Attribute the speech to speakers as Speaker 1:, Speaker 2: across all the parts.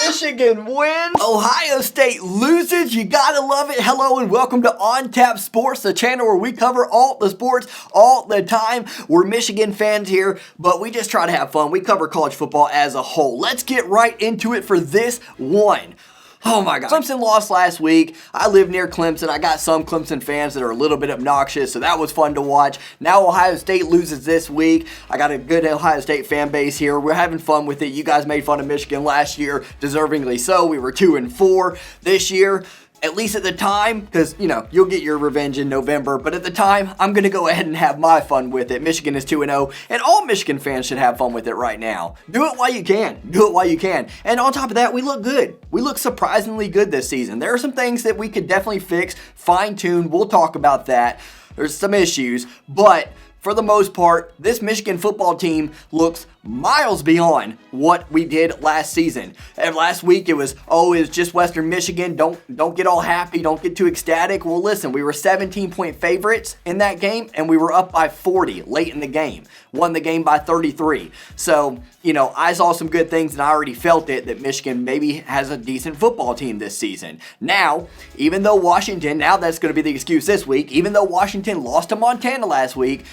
Speaker 1: Michigan wins. Ohio State loses. You gotta love it. Hello and welcome to On Tap Sports, the channel where we cover all the sports all the time. We're Michigan fans here, but we just try to have fun. We cover college football as a whole. Let's get right into it for this one. Oh my God. Clemson lost last week. I live near Clemson. I got some Clemson fans that are a little bit obnoxious, so that was fun to watch. Now Ohio State loses this week. I got a good Ohio State fan base here. We're having fun with it. You guys made fun of Michigan last year, deservingly so. We were 2-4 this year. At least at the time, because, you know, you'll get your revenge in November, but at the time, I'm going to go ahead and have my fun with it. Michigan is 2-0, and all Michigan fans should have fun with it right now. Do it while you can. Do it while you can. And on top of that, we look good. We look surprisingly good this season. There are some things that we could definitely fix, fine-tune. We'll talk about that. There's some issues, but for the most part, this Michigan football team looks miles beyond what we did last season. And last week it was just Western Michigan. Don't get all happy. Don't get too ecstatic. Well, listen, we were 17-point favorites in that game, and we were up by 40 late in the game. Won the game by 33. So, you know, I saw some good things, and I already felt it that Michigan maybe has a decent football team this season. Now, even though Washington, now that's going to be the excuse this week, even though Washington lost to Montana last week,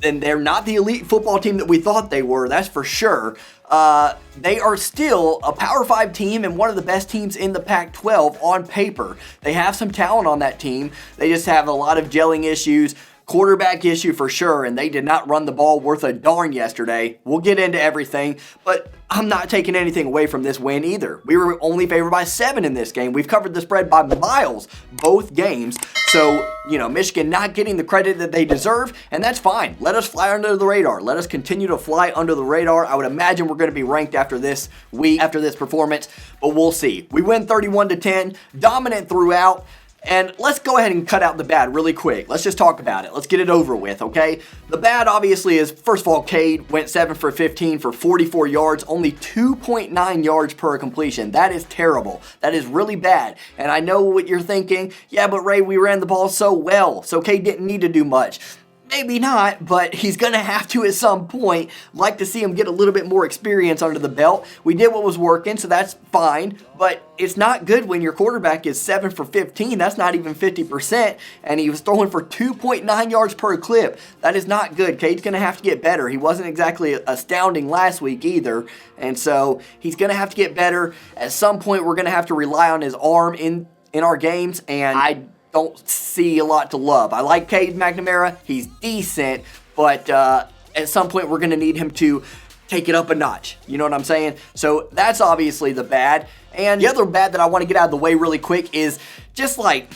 Speaker 1: and they're not the elite football team that we thought they were, that's for sure. They are still a Power 5 team and one of the best teams in the Pac-12 on paper. They have some talent on that team. They just have a lot of gelling issues. Quarterback issue for sure, and they did not run the ball worth a darn yesterday. We'll get into everything, but I'm not taking anything away from this win either. We were only favored by 7 in this game. We've covered the spread by miles both games. So, you know, Michigan not getting the credit that they deserve, and that's fine. Let us fly under the radar. Let us continue to fly under the radar. I would imagine we're going to be ranked after this week, after this performance, but we'll see. We win 31-10, dominant throughout. And let's go ahead and cut out the bad really quick. Let's just talk about it. Let's get it over with, okay? The bad, obviously, is, first of all, Cade went 7 for 15 for 44 yards, only 2.9 yards per completion. That is terrible. That is really bad. And I know what you're thinking. Yeah, but Ray, we ran the ball so well, so Cade didn't need to do much. Maybe not, but he's going to have to at some point. Like to see him get a little bit more experience under the belt. We did what was working, so that's fine, but it's not good when your quarterback is 7 for 15. That's not even 50%, and he was throwing for 2.9 yards per clip. That is not good. Cade's going to have to get better. He wasn't exactly astounding last week either, and so he's going to have to get better. At some point, we're going to have to rely on his arm in our games, and I don't see a lot to love. I like Cade McNamara. He's decent, but at some point we're going to need him to take it up a notch. You know what I'm saying? So that's obviously the bad. And the other bad that I want to get out of the way really quick is just like,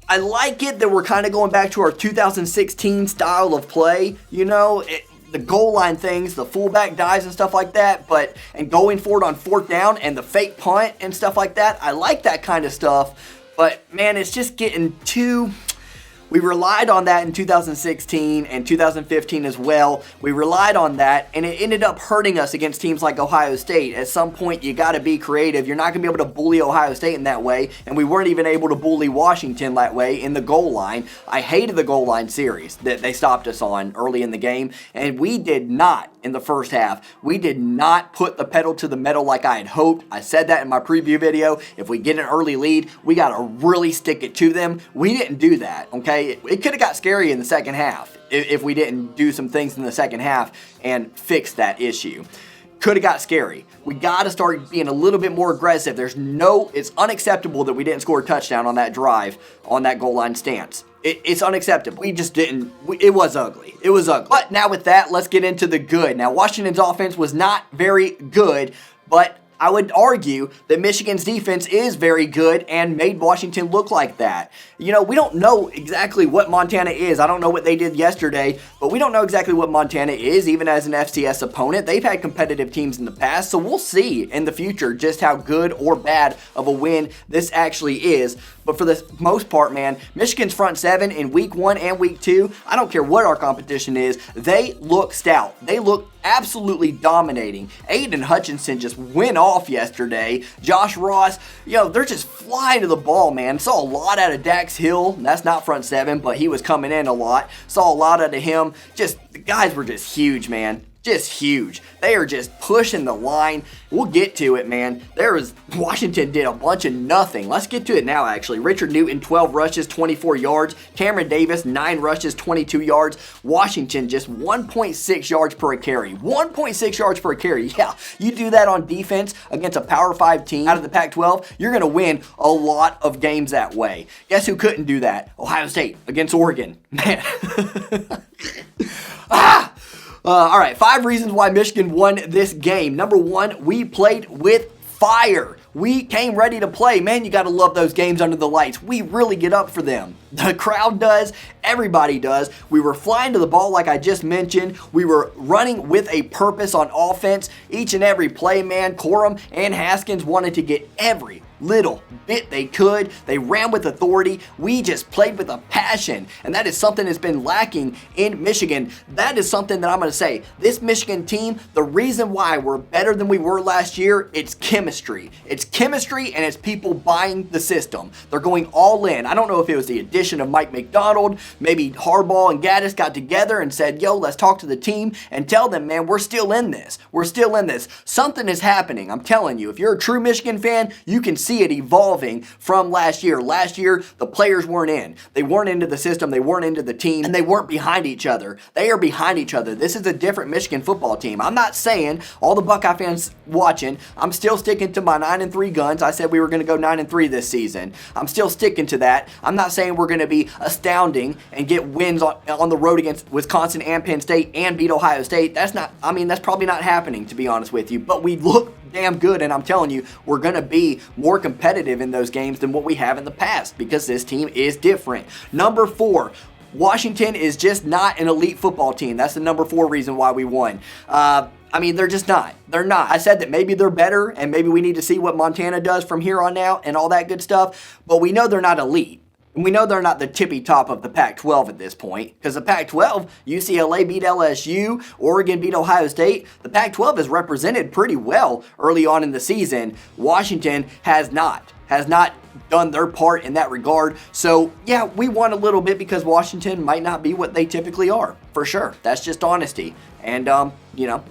Speaker 1: I like it that we're kind of going back to our 2016 style of play. You know, the goal line things, the fullback dives and stuff like that, and going for it on 4th down and the fake punt and stuff like that. I like that kind of stuff. But, man, it's just getting too... We relied on that in 2016 and 2015 as well. We relied on that, and it ended up hurting us against teams like Ohio State. At some point, you got to be creative. You're not going to be able to bully Ohio State in that way, and we weren't even able to bully Washington that way in the goal line. I hated the goal line series that they stopped us on early in the game, and we did not, in the first half, we did not put the pedal to the metal like I had hoped. I said that in my preview video. If we get an early lead, we got to really stick it to them. We didn't do that, okay? It could have got scary in the second half if we didn't do some things in the second half and fix that issue. Could have got scary. We got to start being a little bit more aggressive. It's unacceptable that we didn't score a touchdown on that drive, on that goal line stance. It's unacceptable. We just didn't. It was ugly. It was ugly. But now with that, let's get into the good. Now, Washington's offense was not very good, but I would argue that Michigan's defense is very good and made Washington look like that. You know, we don't know exactly what Montana is. I don't know what they did yesterday, but we don't know exactly what Montana is, even as an FCS opponent. They've had competitive teams in the past, so we'll see in the future just how good or bad of a win this actually is. But for the most part, man, Michigan's front 7 in week 1 and week 2, I don't care what our competition is, they look stout. They look absolutely dominating. Aiden Hutchinson just went off yesterday. Josh Ross, they're just flying to the ball, man. Saw a lot out of Dax Hill. That's not front 7, but he was coming in a lot. Saw a lot out of him. The guys were just huge, man. just huge. They are just pushing the line. We'll get to it, man. Washington did a bunch of nothing. Let's get to it now, actually. Richard Newton, 12 rushes, 24 yards. Cameron Davis, 9 rushes, 22 yards. Washington, just 1.6 yards per carry. 1.6 yards per carry. Yeah, you do that on defense against a Power 5 team out of the Pac-12, you're going to win a lot of games that way. Guess who couldn't do that? Ohio State against Oregon. Man. All right, 5 reasons why Michigan won this game. Number 1, we played with fire. We came ready to play. Man, you got to love those games under the lights. We really get up for them. The crowd does. Everybody does. We were flying to the ball like I just mentioned. We were running with a purpose on offense. Each and every play, man, Corum and Haskins wanted to get every little bit they could. They ran with authority. We just played with a passion, and that is something that's been lacking in Michigan. That is something that I'm going to say. This Michigan team, the reason why we're better than we were last year, it's chemistry. It's chemistry, and it's people buying the system. They're going all in. I don't know if it was the addition of Mike McDonald, maybe Harbaugh and Gaddis got together and said, yo, let's talk to the team and tell them, man, we're still in this. We're still in this. Something is happening. I'm telling you, if you're a true Michigan fan, you can see it evolving from last year. Last year, the players weren't in. They weren't into the system. They weren't into the team, and they weren't behind each other. They are behind each other. This is a different Michigan football team. I'm not saying, all the Buckeye fans watching, I'm still sticking to my 9-3 guns. I said we were going to go 9-3 this season. I'm still sticking to that. I'm not saying we're going to be astounding and get wins on the road against Wisconsin and Penn State and beat Ohio State. That's probably not happening, to be honest with you. But we look damn good, and I'm telling you, we're going to be more competitive in those games than what we have in the past because this team is different. Number 4, Washington is just not an elite football team. That's the number 4 reason why we won. They're just not. They're not. I said that maybe they're better, and maybe we need to see what Montana does from here on out and all that good stuff, but we know they're not elite. We know they're not the tippy top of the Pac-12 at this point, because the Pac-12, UCLA beat LSU, Oregon beat Ohio State. The Pac-12 is represented pretty well early on in the season. Washington has not done their part in that regard. So, yeah, we won a little bit because Washington might not be what they typically are, for sure. That's just honesty. And,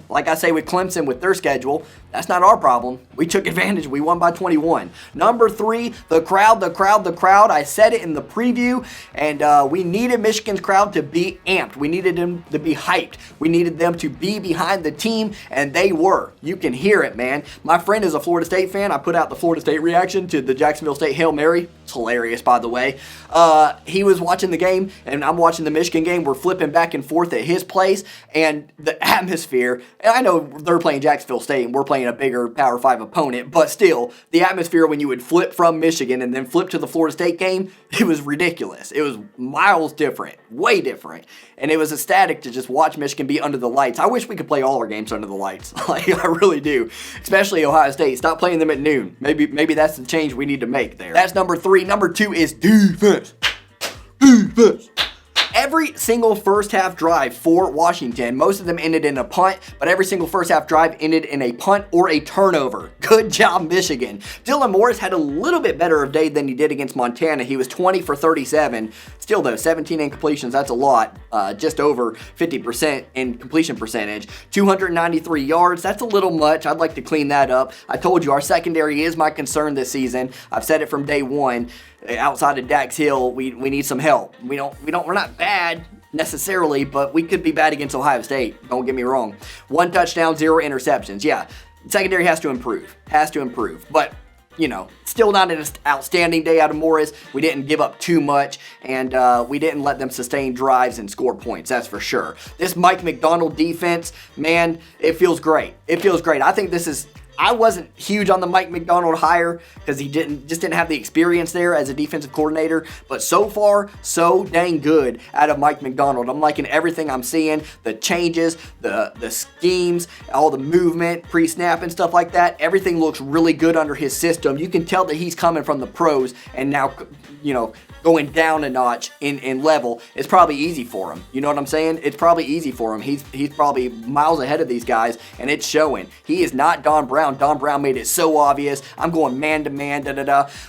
Speaker 1: like I say with Clemson with their schedule, that's not our problem. We took advantage. We won by 21. Number 3, the crowd. I said it in the preview, and we needed Michigan's crowd to be amped. We needed them to be hyped. We needed them to be behind the team, and they were. You can hear it, man. My friend is a Florida State fan. I put out the Florida State reaction to the Jacksonville State Hail Mary. It's hilarious, by the way. He was watching the game, and I'm watching the Michigan game. We're flipping back and forth at his place, and the atmosphere, and I know they're playing Jacksonville State, and we're playing a bigger Power 5 opponent, but still, the atmosphere when you would flip from Michigan and then flip to the Florida State game, it was ridiculous. It was miles different, way different, and it was ecstatic to just watch Michigan be under the lights. I wish we could play all our games under the lights. I really do, especially Ohio State. Stop playing them at noon. Maybe that's the change we need to make there. That's number 3. Number 2 is defense. Defense. Every single first half drive for Washington, most of them ended in a punt, but every single first half drive ended in a punt or a turnover. Good job, Michigan. Dylan Morris had a little bit better of day than he did against Montana. He was 20 for 37. Still though, 17 incompletions, that's a lot. Just over 50% in completion percentage. 293 yards, that's a little much. I'd like to clean that up. I told you, our secondary is my concern this season. I've said it from day one. Outside of Dax Hill, we need some help. We're not bad necessarily, but we could be bad against Ohio State. Don't get me wrong. 1 touchdown, 0 interceptions. Yeah, secondary has to improve. But, still not an outstanding day out of Morris. We didn't give up too much, and we didn't let them sustain drives and score points, that's for sure. This Mike McDonald defense, man, it feels great. I think I wasn't huge on the Mike McDonald hire because he didn't have the experience there as a defensive coordinator. But so far, so dang good out of Mike McDonald. I'm liking everything I'm seeing, the changes, the schemes, all the movement, pre-snap and stuff like that. Everything looks really good under his system. You can tell that he's coming from the pros and now, going down a notch in level. It's probably easy for him. You know what I'm saying? It's probably easy for him. He's probably miles ahead of these guys, and it's showing. He is not Don Brown. Don Brown made it so obvious. I'm going man to man,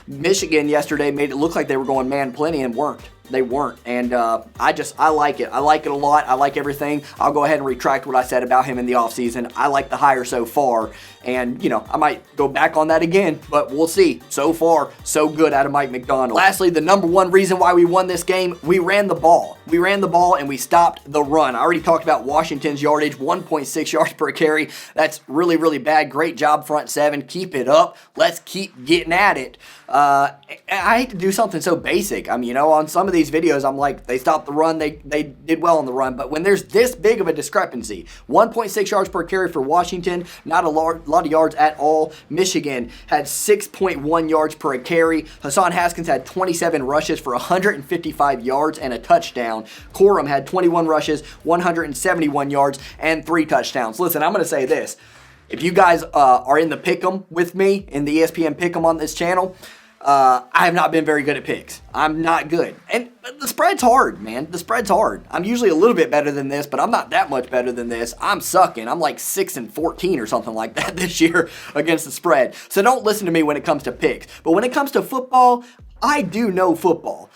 Speaker 1: Michigan yesterday made it look like they were going man plenty and weren't. They weren't. And I like it. I like it a lot. I like everything. I'll go ahead and retract what I said about him in the offseason. I like the hire so far. And, I might go back on that again, but we'll see. So far, so good out of Mike Macdonald. Lastly, the number one reason why we won this game, we ran the ball. We ran the ball and we stopped the run. I already talked about Washington's yardage, 1.6 yards per carry. That's really, really bad. Great job, front seven. Keep it up. Let's keep getting at it. I hate to do something so basic. On some of these videos, I'm like, they stopped the run. They did well on the run. But when there's this big of a discrepancy, 1.6 yards per carry for Washington, not a lot of yards at all. Michigan had 6.1 yards per carry. Hassan Haskins had 27 rushes for 155 yards and a touchdown. Corum had 21 rushes, 171 yards, and 3 touchdowns. Listen, I'm going to say this. If you guys are in the pick'em with me, in the ESPN pick'em on this channel, I have not been very good at picks. I'm not good. And the spread's hard, man. The spread's hard. I'm usually a little bit better than this, but I'm not that much better than this. I'm sucking. I'm like 6-14 or something like that this year against the spread. So don't listen to me when it comes to picks. But when it comes to football, I do know football.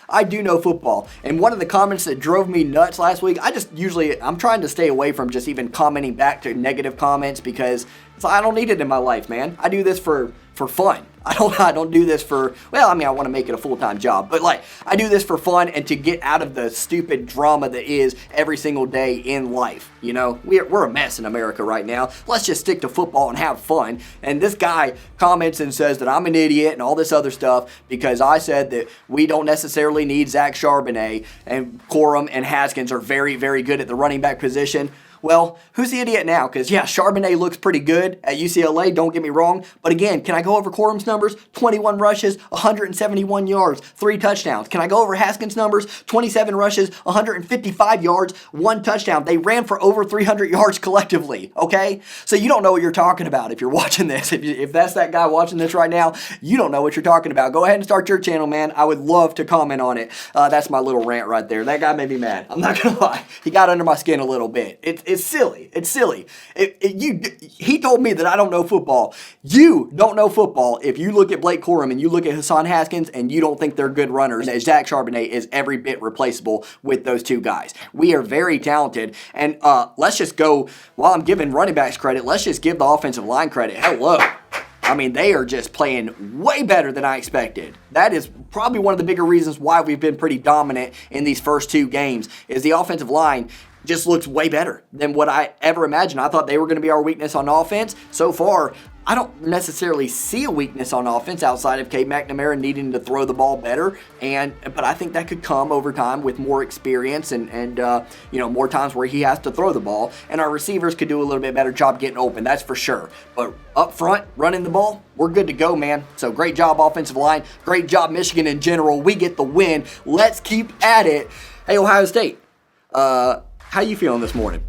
Speaker 1: And one of the comments that drove me nuts last week, I'm trying to stay away from just even commenting back to negative comments because I don't need it in my life, man. I do this for fun. I don't do this for, I want to make it a full-time job, but I do this for fun and to get out of the stupid drama that is every single day in life. We're a mess in America right now. Let's just stick to football and have fun. And this guy comments and says that I'm an idiot and all this other stuff because I said that we don't necessarily need Zach Charbonnet, and Corum and Haskins are very, very good at the running back position. Well, who's the idiot now? Because, Charbonnet looks pretty good at UCLA, don't get me wrong. But again, can I go over Corum's numbers? 21 rushes, 171 yards, 3 touchdowns. Can I go over Haskins' numbers? 27 rushes, 155 yards, 1 touchdown. They ran for over 300 yards collectively, okay? So you don't know what you're talking about if you're watching this. If that's that guy watching this right now, you don't know what you're talking about. Go ahead and start your channel, man. I would love to comment on it. That's my little rant right there. That guy made me mad. I'm not going to lie. He got under my skin a little bit. It's silly. It's silly. He told me that I don't know football. You don't know football if you look at Blake Corum and you look at Hassan Haskins and you don't think they're good runners. And Zach Charbonnet is every bit replaceable with those two guys. We are very talented. And let's just go, while I'm giving running backs credit, let's just give the offensive line credit. Hello. They are just playing way better than I expected. That is probably one of the bigger reasons why we've been pretty dominant in these first 2 games is the offensive line just looks way better than what I ever imagined. I thought they were going to be our weakness on offense. So far, I don't necessarily see a weakness on offense outside of Cade McNamara needing to throw the ball better. But I think that could come over time with more experience and more times where he has to throw the ball. And our receivers could do a little bit better job getting open, that's for sure. But up front, running the ball, we're good to go, man. So great job, offensive line. Great job, Michigan in general. We get the win. Let's keep at it. Hey, Ohio State. How you feeling this morning?